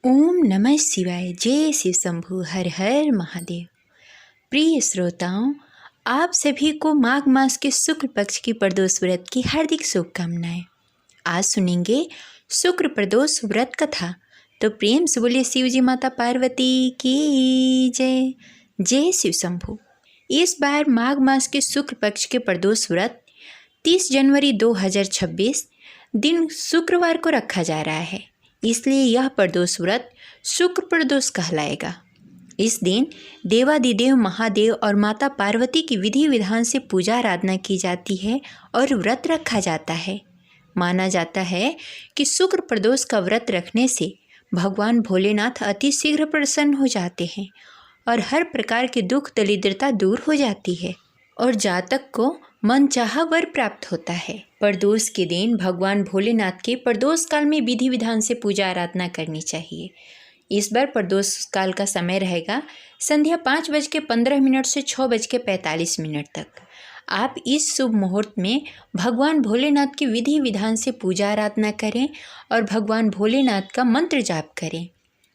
ओम नमः शिवाय। जय शिव शंभु। हर हर महादेव। प्रिय श्रोताओं, आप सभी को माघ मास के शुक्ल पक्ष की प्रदोष व्रत की हार्दिक शुभकामनाएं। आज सुनेंगे शुक्र प्रदोष व्रत कथा। तो प्रेम से बोलिए शिव जी माता पार्वती की जय। जय शिव शंभु। इस बार माघ मास के शुक्ल पक्ष के प्रदोष व्रत 30 जनवरी 2026 दिन शुक्रवार को रखा जा रहा है, इसलिए यह प्रदोष व्रत शुक्र प्रदोष कहलाएगा। इस दिन देवादिदेव महादेव और माता पार्वती की विधि विधान से पूजा आराधना की जाती है और व्रत रखा जाता है। माना जाता है कि शुक्र प्रदोष का व्रत रखने से भगवान भोलेनाथ अति शीघ्र प्रसन्न हो जाते हैं और हर प्रकार के दुख दरिद्रता दूर हो जाती है और जातक को मनचाहा वर प्राप्त होता है। प्रदोष के दिन भगवान भोलेनाथ के प्रदोष काल में विधि विधान से पूजा आराधना करनी चाहिए। इस बार प्रदोष काल का समय रहेगा संध्या 5:15 से 6:45 तक। आप इस शुभ मुहूर्त में भगवान भोलेनाथ की विधि विधान से पूजा आराधना करें और भगवान भोलेनाथ का मंत्र जाप करें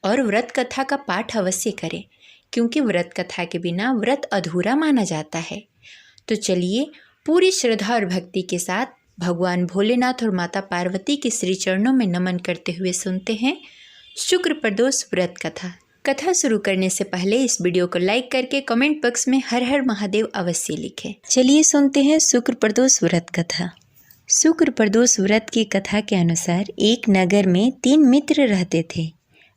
और व्रत कथा का पाठ अवश्य करें, क्योंकि व्रत कथा के बिना व्रत अधूरा माना जाता है। तो चलिए पूरी श्रद्धा और भक्ति के साथ भगवान भोलेनाथ और माता पार्वती के श्री चरणों में नमन करते हुए सुनते हैं शुक्र प्रदोष व्रत कथा। कथा शुरू करने से पहले इस वीडियो को लाइक करके कमेंट बॉक्स में हर हर महादेव अवश्य लिखें। चलिए सुनते हैं शुक्र प्रदोष व्रत कथा। शुक्र प्रदोष व्रत की कथा के अनुसार एक नगर में 3 मित्र रहते थे,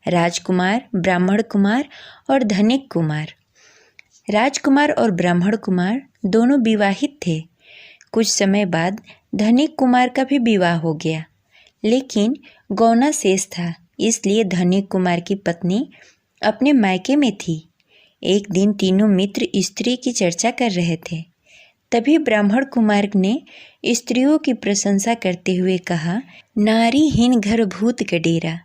राजकुमार, ब्राह्मण कुमार और धनिक कुमार। राजकुमार और ब्राह्मण कुमार दोनों विवाहित थे। कुछ समय बाद धनिक कुमार का भी विवाह हो गया, लेकिन गौना शेष था, इसलिए धनिक कुमार की पत्नी अपने मायके में थी। एक दिन तीनों मित्र स्त्री की चर्चा कर रहे थे। तभी ब्राह्मण कुमार ने स्त्रियों की प्रशंसा करते हुए कहा, नारीहीन घर भूत का डेरा,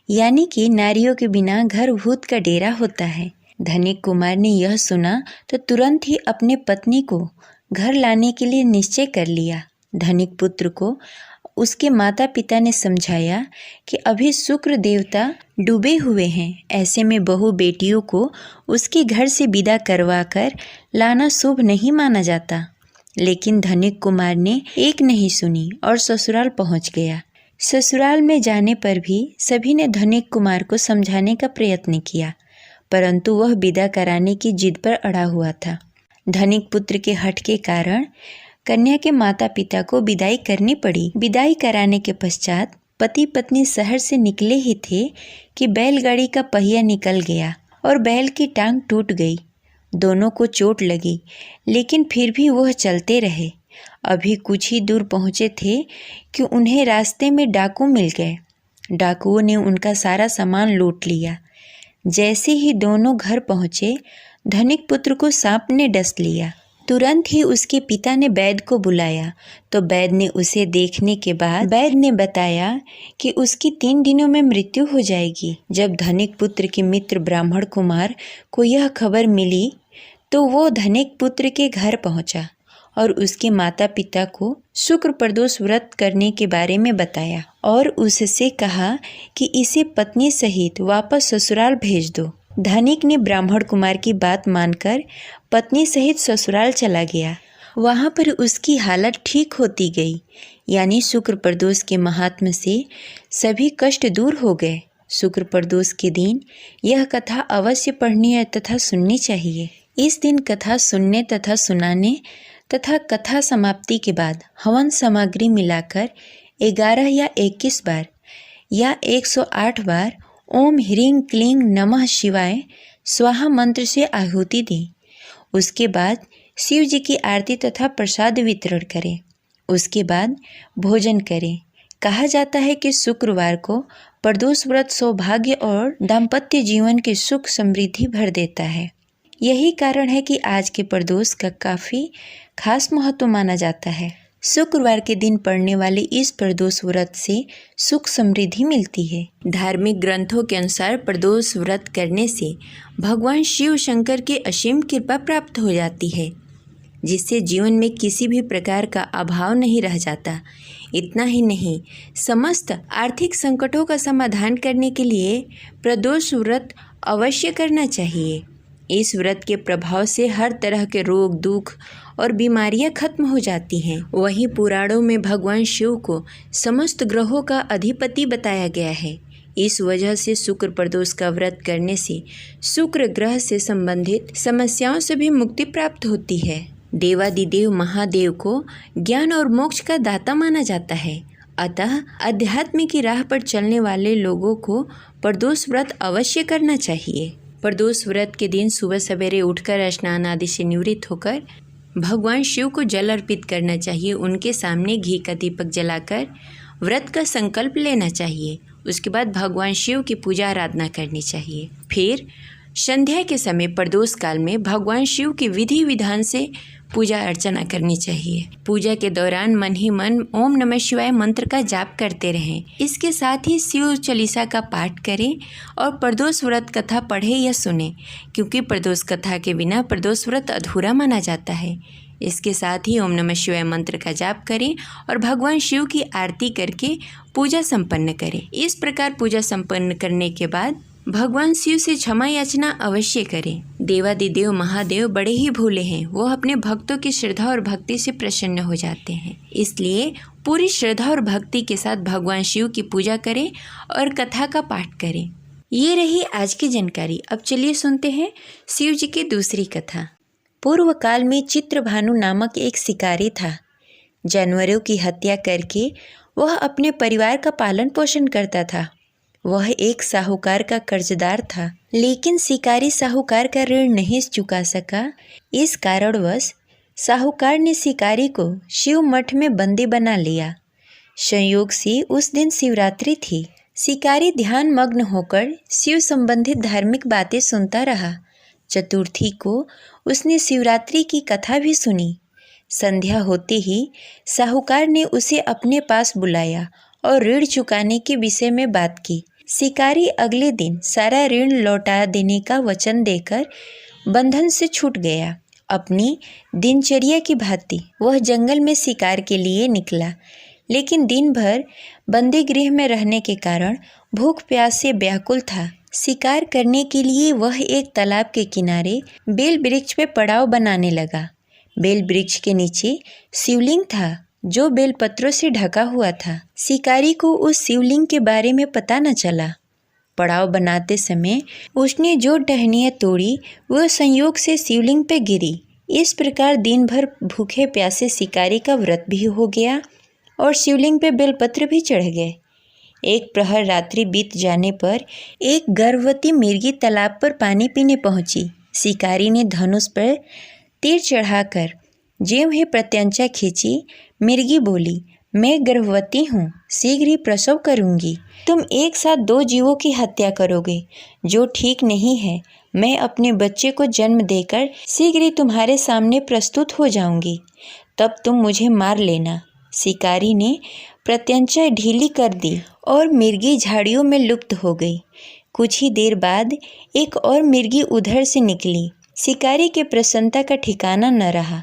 यानी कि नारियों के बिना घर भूत का डेरा होता है। धनिक कुमार ने यह सुना तो तुरंत ही अपने पत्नी को घर लाने के लिए निश्चय कर लिया। धनिक पुत्र को उसके माता पिता ने समझाया कि अभी शुक्र देवता डूबे हुए हैं, ऐसे में बहू बेटियों को उसके घर से विदा करवाकर लाना शुभ नहीं माना जाता। लेकिन धनिक कुमार ने एक नहीं सुनी और ससुराल पहुंच गया। ससुराल में जाने पर भी सभी ने धनिक कुमार को समझाने का प्रयत्न किया, परंतु वह विदा कराने की जिद पर अड़ा हुआ था। धनिक पुत्र के हठ के कारण कन्या के माता पिता को विदाई करनी पड़ी। विदाई कराने के पश्चात पति पत्नी शहर से निकले ही थे कि बैलगाड़ी का पहिया निकल गया और बैल की टांग टूट गई। दोनों को चोट लगी, लेकिन फिर भी वह चलते रहे। अभी कुछ ही दूर पहुँचे थे कि उन्हें रास्ते में डाकू मिल गए। डाकुओं ने उनका सारा सामान लूट लिया। जैसे ही दोनों घर पहुँचे, धनिक पुत्र को सांप ने डस लिया। तुरंत ही उसके पिता ने वैद्य को बुलाया, तो वैद्य ने उसे देखने के बाद वैद्य ने बताया कि उसकी 3 दिनों में मृत्यु हो जाएगी। जब धनिक पुत्र के मित्र ब्राह्मण कुमार को यह खबर मिली तो वो धनिक पुत्र के घर पहुंचा और उसके माता पिता को शुक्र प्रदोष व्रत करने के बारे में बताया और उससे कहा कि इसे पत्नी सहित वापस ससुराल भेज दो। धनिक ने ब्राह्मण कुमार की बात मानकर पत्नी सहित ससुराल चला गया। वहाँ पर उसकी हालत ठीक होती गई, यानी शुक्र प्रदोष के महात्म्य से सभी कष्ट दूर हो गए। शुक्र प्रदोष के दिन यह कथा अवश्य पढ़नी तथा सुननी चाहिए। इस दिन कथा सुनने तथा सुनाने तथा कथा समाप्ति के बाद हवन सामग्री मिलाकर 11 या 21 बार या 108 बार ओम ह्रीं क्लीं नमः शिवाय स्वाहा मंत्र से आहुति दें। उसके बाद शिव जी की आरती तथा प्रसाद वितरण करें। उसके बाद भोजन करें। कहा जाता है कि शुक्रवार को प्रदोष व्रत सौभाग्य और दाम्पत्य जीवन के सुख समृद्धि भर देता है। यही कारण है कि आज के प्रदोष का काफ़ी खास महत्व माना जाता है। शुक्रवार के दिन पड़ने वाले इस प्रदोष व्रत से सुख समृद्धि मिलती है। धार्मिक ग्रंथों के अनुसार प्रदोष व्रत करने से भगवान शिव शंकर की असीम कृपा प्राप्त हो जाती है। जिससे जीवन में किसी भी प्रकार का अभाव नहीं रह जाता। इतना ही नहीं, समस्त आर्थिक संकटों का समाधान करने के लिए प्रदोष व्रत अवश्य करना चाहिए। इस व्रत के प्रभाव से हर तरह के रोग, दुख और बीमारियां खत्म हो जाती हैं। वहीं पुराणों में भगवान शिव को समस्त ग्रहों का अधिपति बताया गया है। इस वजह से शुक्र प्रदोष का व्रत करने से शुक्र ग्रह से संबंधित समस्याओं से भी मुक्ति प्राप्त होती है। देवादिदेव महादेव को ज्ञान और मोक्ष का दाता माना जाता है। अतः अध्यात्म की राह पर चलने वाले लोगों को प्रदोष व्रत अवश्य करना चाहिए। प्रदोष व्रत के दिन सुबह सवेरे उठकर स्नान आदि से निवृत्त होकर भगवान शिव को जल अर्पित करना चाहिए। उनके सामने घी का दीपक जलाकर व्रत का संकल्प लेना चाहिए। उसके बाद भगवान शिव की पूजा आराधना करनी चाहिए। फिर संध्या के समय प्रदोष काल में भगवान शिव की विधि विधान से पूजा अर्चना करनी चाहिए। पूजा के दौरान मन ही मन ओम नमः शिवाय मंत्र का जाप करते रहें। इसके साथ ही शिव चालीसा का पाठ करें और प्रदोष व्रत कथा पढ़ें या सुनें, क्योंकि प्रदोष कथा के बिना प्रदोष व्रत अधूरा माना जाता है। इसके साथ ही ओम नमः शिवाय मंत्र का जाप करें और भगवान शिव की आरती करके पूजा संपन्न करें। इस प्रकार पूजा संपन्न करने के बाद भगवान शिव से क्षमा याचना अवश्य करें। देवादिदेव महादेव बड़े ही भोले हैं। वो अपने भक्तों की श्रद्धा और भक्ति से प्रसन्न हो जाते हैं। इसलिए पूरी श्रद्धा और भक्ति के साथ भगवान शिव की पूजा करें और कथा का पाठ करें। ये रही आज की जानकारी। अब चलिए सुनते हैं शिव जी की दूसरी कथा। पूर्व काल में चित्रभानु नामक एक शिकारी था। जानवरों की हत्या करके वह अपने परिवार का पालन पोषण करता था। वह एक साहूकार का कर्जदार था, लेकिन शिकारी साहूकार का ऋण नहीं चुका सका। इस कारणवश साहूकार ने शिकारी को शिव मठ में बंदी बना लिया। संयोग से उस दिन शिवरात्रि थी। शिकारी ध्यान मग्न होकर शिव संबंधित धार्मिक बातें सुनता रहा। चतुर्थी को उसने शिवरात्रि की कथा भी सुनी। संध्या होते ही साहूकार ने उसे अपने पास बुलाया और ऋण चुकाने के विषय में बात की। शिकारी अगले दिन सारा ऋण लौटा देने का वचन देकर बंधन से छूट गया। अपनी दिनचर्या की भांति वह जंगल में शिकार के लिए निकला, लेकिन दिन भर बंदी गृह में रहने के कारण भूख प्यास से व्याकुल था। शिकार करने के लिए वह एक तालाब के किनारे बेल वृक्ष पे पड़ाव बनाने लगा। बेल वृक्ष के नीचे शिवलिंग था, जो बेलपत्रों से ढका हुआ था। शिकारी को उस शिवलिंग के बारे में पता न चला। पड़ाव बनाते समय उसने जो टहनियाँ तोड़ी वह संयोग से शिवलिंग पे गिरी। इस प्रकार दिन भर भूखे प्यासे शिकारी का व्रत भी हो गया और शिवलिंग पे बेलपत्र भी चढ़ गए। एक प्रहर रात्रि बीत जाने पर एक गर्भवती मिर्गी तालाब पर पानी पीने पहुंची। शिकारी ने धनुष पर तीर चढ़ाकर ज्यों ही प्रत्यंचा खींची, मिर्गी बोली, मैं गर्भवती हूँ, शीघ्र ही प्रसव करूँगी। तुम एक साथ 2 जीवों की हत्या करोगे, जो ठीक नहीं है। मैं अपने बच्चे को जन्म देकर शीघ्र ही तुम्हारे सामने प्रस्तुत हो जाऊँगी, तब तुम मुझे मार लेना। शिकारी ने प्रत्यंचा ढीली कर दी और मिर्गी झाड़ियों में लुप्त हो गई। कुछ ही देर बाद एक और मिर्गी उधर से निकली। शिकारी के प्रसन्नता का ठिकाना न रहा।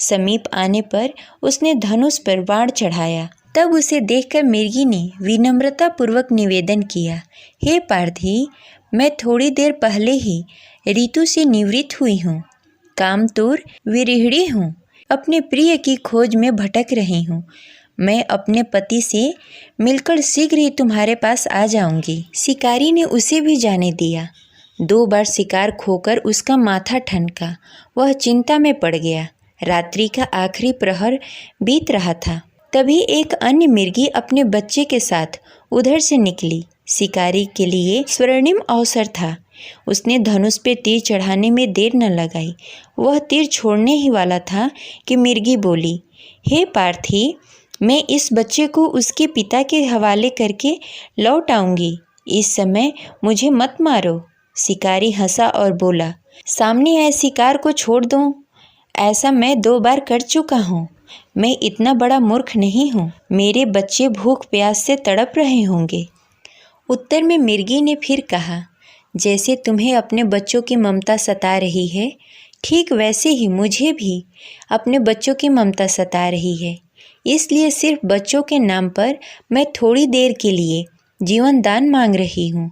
समीप आने पर उसने धनुष पर बाण चढ़ाया। तब उसे देखकर मिर्गी ने विनम्रता पूर्वक निवेदन किया, हे पार्थी, मैं थोड़ी देर पहले ही ऋतु से निवृत्त हुई हूँ। कामतुर विरहिणी हूँ, अपने प्रिय की खोज में भटक रही हूँ। मैं अपने पति से मिलकर शीघ्र ही तुम्हारे पास आ जाऊंगी। शिकारी ने उसे भी जाने दिया। 2 बार शिकार खोकर उसका माथा ठनका। वह चिंता में पड़ गया। रात्रि का आखिरी प्रहर बीत रहा था। तभी एक अन्य मिर्गी अपने बच्चे के साथ उधर से निकली। शिकारी के लिए स्वर्णिम अवसर था। उसने धनुष पे तीर चढ़ाने में देर न लगाई। वह तीर छोड़ने ही वाला था कि मिर्गी बोली, हे पार्थी, मैं इस बच्चे को उसके पिता के हवाले करके लौट आऊँगी। इस समय मुझे मत मारो। शिकारी हंसा और बोला, सामने आए शिकार को छोड़ दूँ? ऐसा मैं 2 बार कर चुका हूँ। मैं इतना बड़ा मूर्ख नहीं हूँ। मेरे बच्चे भूख प्यास से तड़प रहे होंगे। उत्तर में मिर्गी ने फिर कहा, जैसे तुम्हें अपने बच्चों की ममता सता रही है, ठीक वैसे ही मुझे भी अपने बच्चों की ममता सता रही है, इसलिए सिर्फ बच्चों के नाम पर मैं थोड़ी देर के लिए जीवन दान मांग रही हूँ।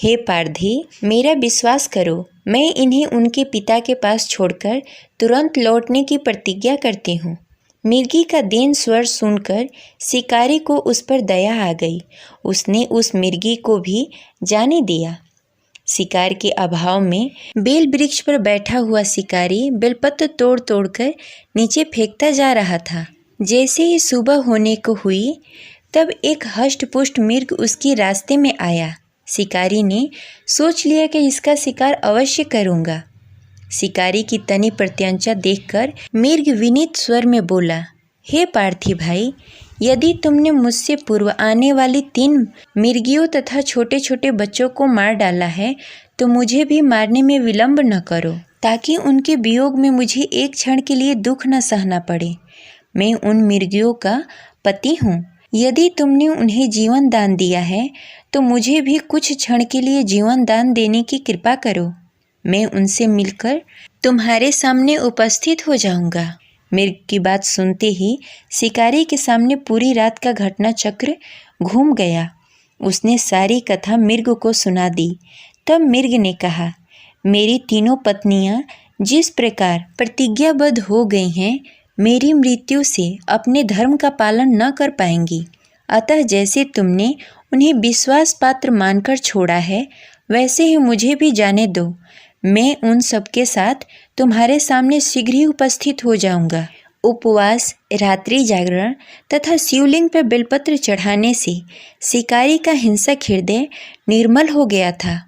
हे पारधी, मेरा विश्वास करो, मैं इन्हें उनके पिता के पास छोड़कर तुरंत लौटने की प्रतिज्ञा करती हूँ। मिर्गी का दीन स्वर सुनकर शिकारी को उस पर दया आ गई। उसने उस मिर्गी को भी जाने दिया। शिकार के अभाव में बेल वृक्ष पर बैठा हुआ शिकारी बेलपत्र तोड़ तोड़कर नीचे फेंकता जा रहा था। जैसे ही सुबह होने को हुई, तब एक हष्ट-पुष्ट मिर्ग उसके रास्ते में आया। शिकारी ने सोच लिया कि इसका शिकार अवश्य करूँगा। शिकारी की तनी प्रत्यंचा देखकर मिर्ग विनीत स्वर में बोला, हे पार्थी भाई, यदि तुमने मुझसे पूर्व आने वाली 3 मिर्गियों तथा छोटे छोटे बच्चों को मार डाला है, तो मुझे भी मारने में विलंब न करो, ताकि उनके वियोग में मुझे एक क्षण के लिए दुख न सहना पड़े। मैं उन मिर्गियों का पति हूँ। यदि तुमने उन्हें जीवन दान दिया है, तो मुझे भी कुछ क्षण के लिए जीवन दान देने की कृपा करो। मैं उनसे मिलकर तुम्हारे सामने उपस्थित हो जाऊंगा। मिर्ग की बात सुनते ही शिकारी के सामने पूरी रात का घटना चक्र घूम गया। उसने सारी कथा मिर्ग को सुना दी। तब मिर्ग ने कहा, मेरी तीनों पत्नियां जिस प्रकार प्रतिज्ञाबद्ध हो गई हैं, मेरी मृत्यु से अपने धर्म का पालन न कर पाएंगी। अतः जैसे तुमने उन्हें विश्वास पात्र मानकर छोड़ा है, वैसे ही मुझे भी जाने दो। मैं उन सबके साथ तुम्हारे सामने शीघ्र ही उपस्थित हो जाऊंगा। उपवास, रात्रि जागरण तथा शिवलिंग पर बेलपत्र चढ़ाने से शिकारी का हिंसक हृदय निर्मल हो गया था।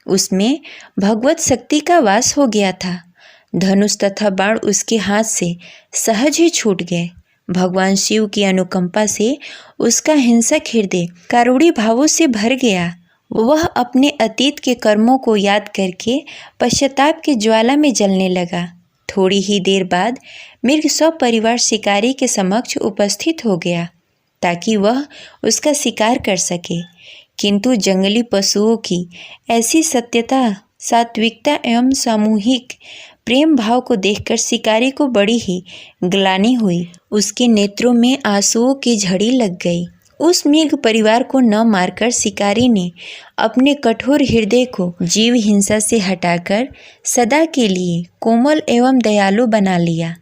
उसमें भगवत शक्ति का वास हो गया था। धनुष तथा बाण उसके हाथ से सहज ही छूट गए। भगवान शिव की अनुकंपा से उसका हिंसक हृदय कारुणी भावों से भर गया। वह अपने अतीत के कर्मों को याद करके पश्चाताप की ज्वाला में जलने लगा। थोड़ी ही देर बाद मिर्ग सपरिवार शिकारी के समक्ष उपस्थित हो गया, ताकि वह उसका शिकार कर सके। किंतु जंगली पशुओं की ऐसी सत्यता, सात्विकता एवं सामूहिक प्रेम भाव को देखकर शिकारी को बड़ी ही ग्लानि हुई। उसके नेत्रों में आंसुओं की झड़ी लग गई। उस मिर्ग परिवार को न मारकर शिकारी ने अपने कठोर हृदय को जीव हिंसा से हटाकर सदा के लिए कोमल एवं दयालु बना लिया।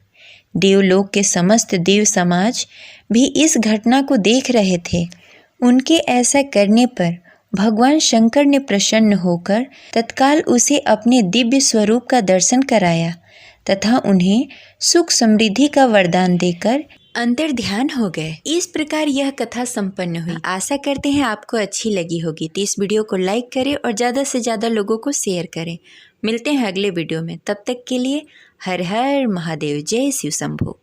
देवलोक के समस्त देव समाज भी इस घटना को देख रहे थे। उनके ऐसा करने पर भगवान शंकर ने प्रसन्न होकर तत्काल उसे अपने दिव्य स्वरूप का दर्शन कराया तथा उन्हें सुख समृद्धि का वरदान देकर अंतर्ध्यान हो गए। इस प्रकार यह कथा संपन्न हुई। आशा करते हैं आपको अच्छी लगी होगी। तो इस वीडियो को लाइक करें और ज़्यादा से ज़्यादा लोगों को शेयर करें। मिलते हैं अगले वीडियो में। तब तक के लिए हर हर महादेव। जय शिव शंभू।